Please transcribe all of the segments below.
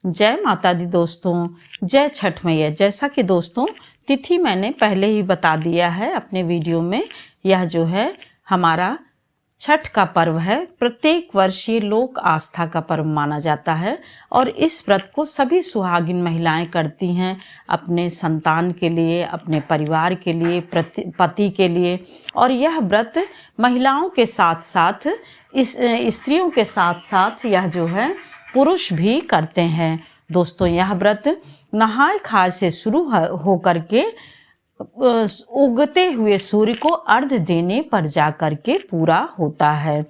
जय माता दी दोस्तों, जय छठ मैया। जैसा कि दोस्तों तिथि मैंने पहले ही बता दिया है अपने वीडियो में, यह जो है हमारा छठ का पर्व है। प्रत्येक वर्ष ये लोक आस्था का पर्व माना जाता है और इस व्रत को सभी सुहागिन महिलाएं करती हैं अपने संतान के लिए, अपने परिवार के लिए, पति के लिए। और यह व्रत महिलाओं के साथ साथ स्त्रियों के साथ साथ यह जो है पुरुष भी करते हैं। दोस्तों यह व्रत नहाय खाय से शुरू हो करके उगते हुए सूर्य को अर्घ देने पर जाकर के पूरा होता है।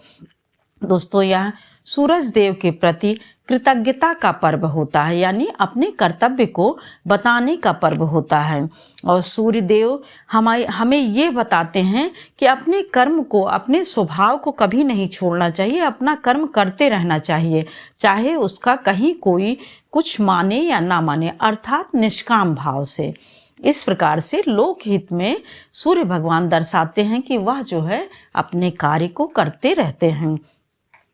दोस्तों यह सूरज देव के प्रति कृतज्ञता का पर्व होता है, यानी अपने कर्तव्य को बताने का पर्व होता है। और सूर्य देव हमें ये बताते हैं कि अपने कर्म को, अपने स्वभाव को कभी नहीं छोड़ना चाहिए, अपना कर्म करते रहना चाहिए, चाहे उसका कहीं कोई कुछ माने या ना माने, अर्थात निष्काम भाव से। इस प्रकार से लोकहित में सूर्य भगवान दर्शाते हैं कि वह जो है अपने कार्य को करते रहते हैं।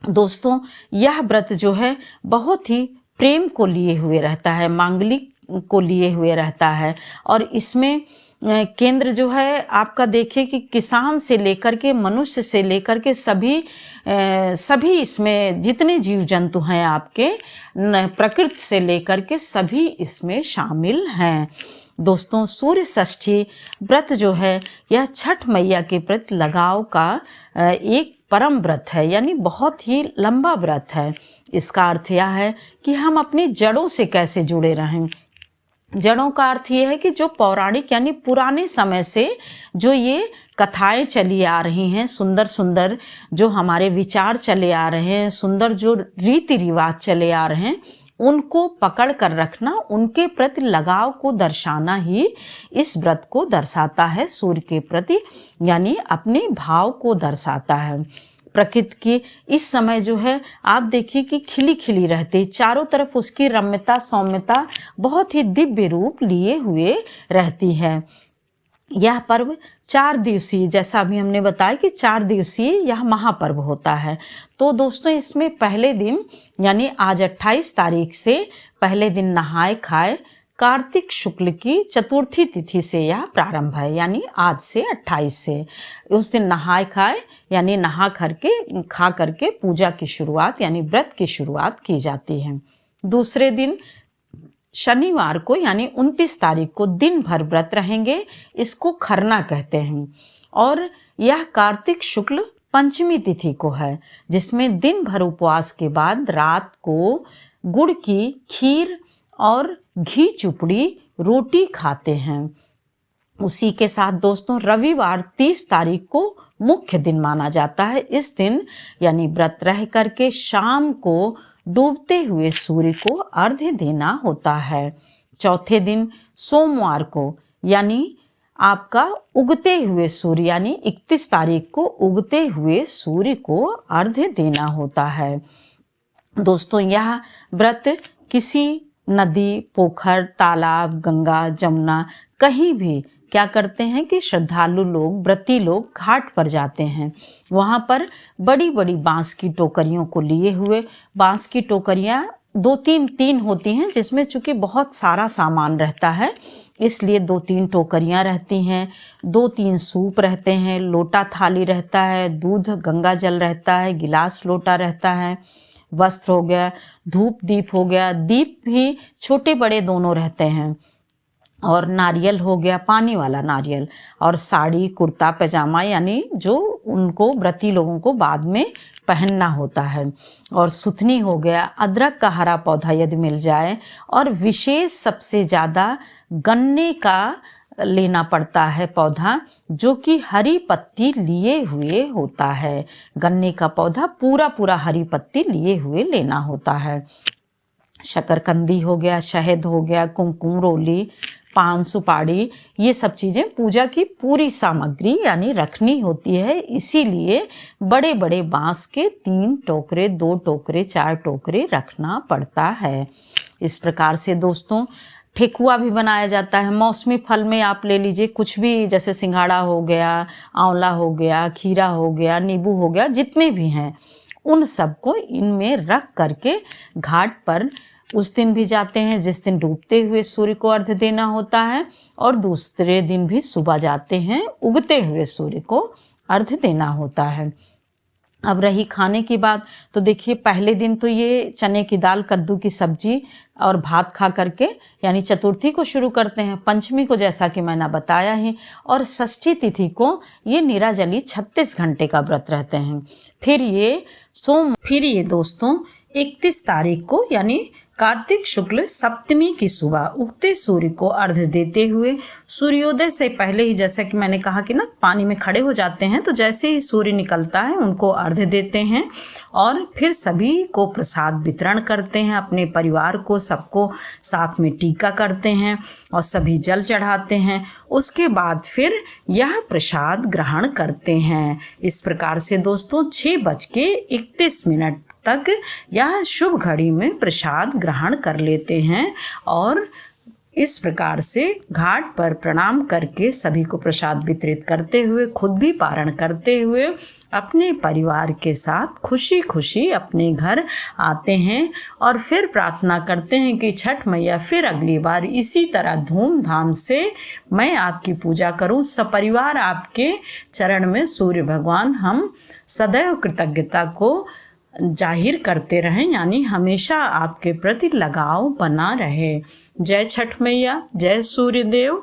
दोस्तों यह व्रत जो है बहुत ही प्रेम को लिए हुए रहता है, मांगलिक को लिए हुए रहता है। और इसमें केंद्र जो है आपका देखिए कि किसान से लेकर के मनुष्य से लेकर के सभी इसमें जितने जीव जंतु हैं आपके, प्रकृति से लेकर के सभी इसमें शामिल हैं। दोस्तों सूर्य षष्ठी व्रत जो है यह छठ मैया के प्रति लगाव का एक परम व्रत है, यानी बहुत ही लंबा व्रत है। इसका अर्थ यह है कि हम अपनी जड़ों से कैसे जुड़े रहें। जड़ों का अर्थ ये है कि जो पौराणिक यानी पुराने समय से जो ये कथाएं चली आ रही हैं, सुंदर सुंदर जो हमारे विचार चले आ रहे हैं, सुंदर जो रीति रिवाज चले आ रहे हैं, उनको पकड़ कर रखना, उनके प्रति लगाव को दर्शाना ही इस व्रत को दर्शाता है। सूर्य के प्रति यानी अपने भाव को दर्शाता है। प्रकृति की इस समय जो है आप देखिए कि खिली खिली रहती, चारों तरफ उसकी रम्यता सौम्यता बहुत ही दिव्य रूप लिए हुए रहती है। यह पर्व 4 दिवसीय, जैसा अभी हमने बताया कि 4 दिवसीय यह महापर्व होता है। तो दोस्तों इसमें पहले दिन यानी आज 28 तारीख से पहले दिन नहाय खाए कार्तिक शुक्ल की चतुर्थी तिथि से यह प्रारंभ है, यानी आज से 28 से उस दिन नहाय खाए यानी नहा खा करके पूजा की शुरुआत यानी व्रत की शुरुआत की जाती है। दूसरे दिन शनिवार को यानी 29 तारीख को दिन भर व्रत रहेंगे, इसको खरना कहते हैं। और यह कार्तिक शुक्ल पंचमी तिथि को है, जिसमें दिन भर उपवास के बाद रात को गुड़ की खीर और घी चुपड़ी रोटी खाते हैं। उसी के साथ दोस्तों रविवार 30 तारीख को मुख्य दिन माना जाता है। इस दिन यानी व्रत रह करके शाम को डूबते हुए सूर्य को अर्घ्य देना होता है। चौथे दिन सोमवार को यानी आपका उगते हुए सूर्य यानी 31 तारीख को उगते हुए सूर्य को अर्घ्य देना होता है। दोस्तों यह व्रत किसी नदी, पोखर, तालाब, गंगा, जमुना कहीं भी क्या करते हैं कि श्रद्धालु लोग, व्रती लोग घाट पर जाते हैं। वहाँ पर बड़ी बड़ी बांस की टोकरियों को लिए हुए, बांस की टोकरियाँ 2-3 होती हैं, जिसमें चूंकि बहुत सारा सामान रहता है इसलिए 2-3 टोकरियाँ रहती हैं, 2-3 सूप रहते हैं, लोटा थाली रहता है, दूध गंगा जल रहता है, गिलास लोटा रहता है, वस्त्र हो गया, धूप दीप हो गया, दीप भी छोटे बड़े दोनों रहते हैं, और नारियल हो गया, पानी वाला नारियल, और साड़ी कुर्ता पैजामा यानी जो उनको व्रती लोगों को बाद में पहनना होता है, और सुथनी हो गया, अदरक का हरा पौधा यदि मिल जाए, और विशेष सबसे ज़्यादा गन्ने का लेना पड़ता है पौधा, जो कि हरी पत्ती लिए हुए होता है। गन्ने का पौधा पूरा हरी पत्ती लिए हुए लेना होता है। शकरकंदी हो गया, शहद हो गया, कुमकुम रोली, पान सुपारी, ये सब चीज़ें पूजा की पूरी सामग्री यानी रखनी होती है। इसीलिए बड़े बड़े बांस के 3 टोकरे, 2 टोकरे, 4 टोकरे रखना पड़ता है। इस प्रकार से दोस्तों ठेकुआ भी बनाया जाता है। मौसमी फल में आप ले लीजिए कुछ भी, जैसे सिंघाड़ा हो गया, आंवला हो गया, खीरा हो गया, नींबू हो गया, जितने भी हैं उन सबको इनमें रख करके घाट पर उस दिन भी जाते हैं जिस दिन डूबते हुए सूर्य को अर्घ्य देना होता है, और दूसरे दिन भी सुबह जाते हैं, उगते हुए सूर्य को अर्घ्य देना होता है। अब रही खाने की बात, तो देखिए पहले दिन तो ये चने की दाल, कद्दू की सब्जी और भात खा करके यानी चतुर्थी को शुरू करते हैं। पंचमी को जैसा कि मैंने बताया ही, और षष्ठी तिथि को ये निराजली 36 घंटे का व्रत रहते हैं। फिर ये दोस्तों 31 तारीख को यानी कार्तिक शुक्ल सप्तमी की सुबह उगते सूर्य को अर्घ्य देते हुए सूर्योदय से पहले ही, जैसा कि मैंने कहा कि ना पानी में खड़े हो जाते हैं, तो जैसे ही सूर्य निकलता है उनको अर्घ्य देते हैं और फिर सभी को प्रसाद वितरण करते हैं, अपने परिवार को सबको साथ में टीका करते हैं और सभी जल चढ़ाते हैं। उसके बाद फिर यह प्रसाद ग्रहण करते हैं। इस प्रकार से दोस्तों 6:31 तक यह शुभ घड़ी में प्रसाद ग्रहण कर लेते हैं और इस प्रकार से घाट पर प्रणाम करके सभी को प्रसाद वितरित करते हुए, खुद भी पारण करते हुए अपने परिवार के साथ खुशी खुशी अपने घर आते हैं और फिर प्रार्थना करते हैं कि छठ मैया फिर अगली बार इसी तरह धूमधाम से मैं आपकी पूजा करूं। सपरिवार आपके चरण में सूर्य भगवान हम सदैव कृतज्ञता को जाहिर करते रहें, यानी हमेशा आपके प्रति लगाव बना रहे। जय छठ मैया, जय सूर्य देव।